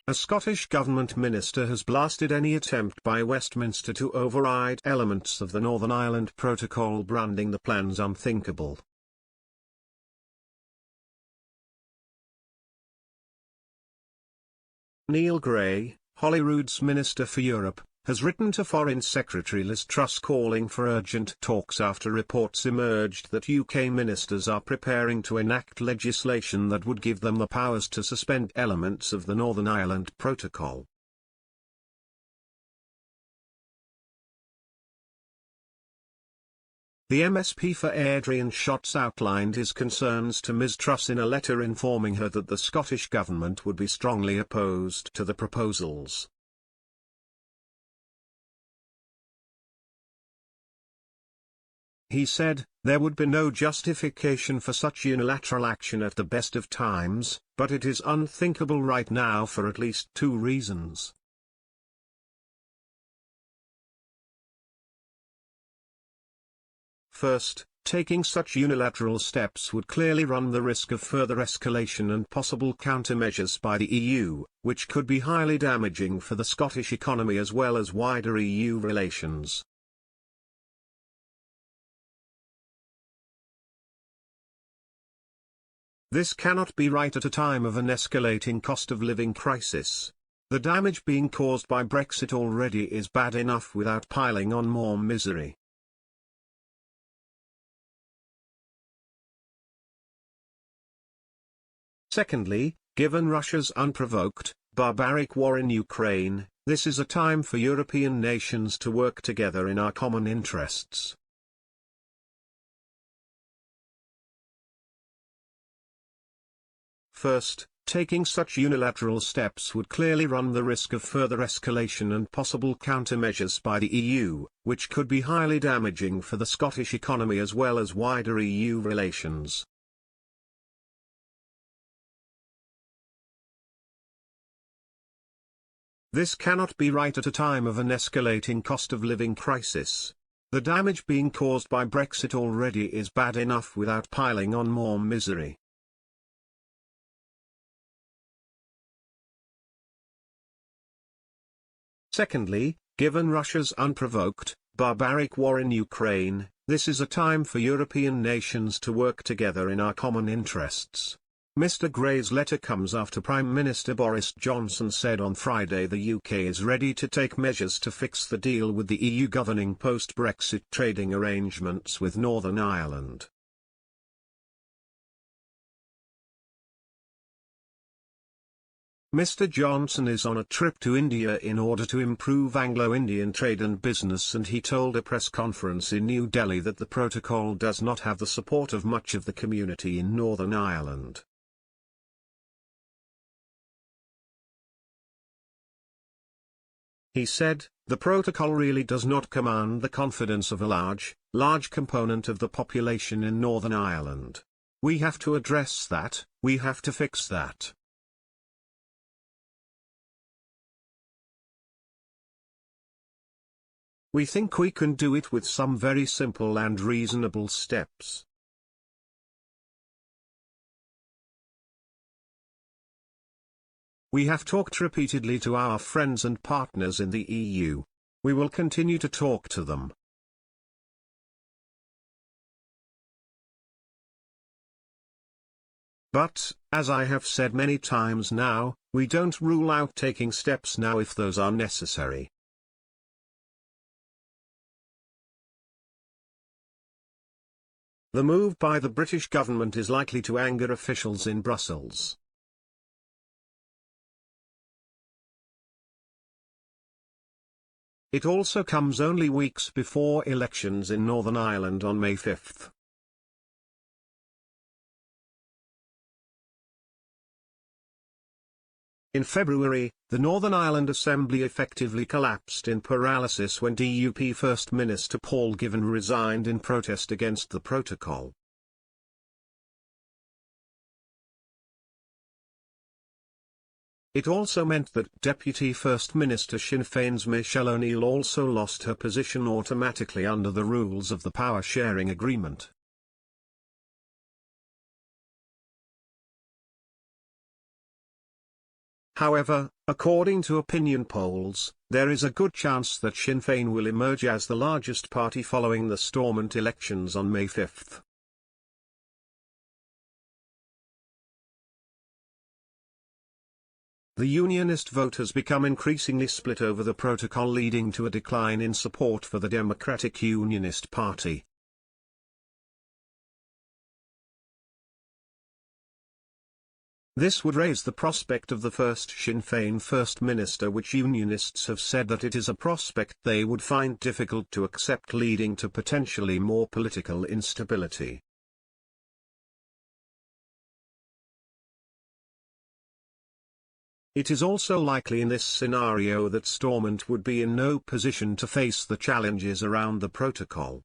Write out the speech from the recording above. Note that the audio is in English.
A Scottish Government minister has blasted any attempt by Westminster to override elements of the Northern Ireland Protocol, branding the plans unthinkable. Neil Gray, Holyrood's Minister for Europe, has written to Foreign Secretary Liz Truss calling for urgent talks after reports emerged that UK ministers are preparing to enact legislation that would give them the powers to suspend elements of the Northern Ireland Protocol. The MSP for Airdrie and Shotts outlined his concerns to Ms Truss in a letter informing her that the Scottish Government would be strongly opposed to the proposals. He said, "There would be no justification for such unilateral action at the best of times, but it is unthinkable right now for at least two reasons. First, taking such unilateral steps would clearly run the risk of further escalation and possible countermeasures by the EU, which could be highly damaging for the Scottish economy as well as wider EU relations. This cannot be right at a time of an escalating cost of living crisis. The damage being caused by Brexit already is bad enough without piling on more misery." Secondly, given Russia's unprovoked, barbaric war in Ukraine, this is a time for European nations to work together in our common interests. First, taking such unilateral steps would clearly run the risk of further escalation and possible countermeasures by the EU, which could be highly damaging for the Scottish economy as well as wider EU relations. This cannot be right at a time of an escalating cost of living crisis. The damage being caused by Brexit already is bad enough without piling on more misery. Secondly, given Russia's unprovoked, barbaric war in Ukraine, this is a time for European nations to work together in our common interests. Mr Gray's letter comes after Prime Minister Boris Johnson said on Friday the UK is ready to take measures to fix the deal with the EU governing post-Brexit trading arrangements with Northern Ireland. Mr Johnson is on a trip to India in order to improve Anglo-Indian trade and business, and he told a press conference in New Delhi that the protocol does not have the support of much of the community in Northern Ireland. He said, "The protocol really does not command the confidence of a large component of the population in Northern Ireland. We have to address that, we have to fix that." We think we can do it with some very simple and reasonable steps. We have talked repeatedly to our friends and partners in the EU. We will continue to talk to them. But, as I have said many times now, we don't rule out taking steps now if those are necessary. The move by the British government is likely to anger officials in Brussels. It also comes only weeks before elections in Northern Ireland on May 5. In February, the Northern Ireland Assembly effectively collapsed in paralysis when DUP First Minister Paul Givan resigned in protest against the protocol. It also meant that Deputy First Minister Sinn Féin's Michelle O'Neill also lost her position automatically under the rules of the power-sharing agreement. However, according to opinion polls, there is a good chance that Sinn Féin will emerge as the largest party following the Stormont elections on May 5. The Unionist vote has become increasingly split over the protocol, leading to a decline in support for the Democratic Unionist Party. This would raise the prospect of the first Sinn Féin First Minister, which Unionists have said that it is a prospect they would find difficult to accept, leading to potentially more political instability. It is also likely in this scenario that Stormont would be in no position to face the challenges around the protocol.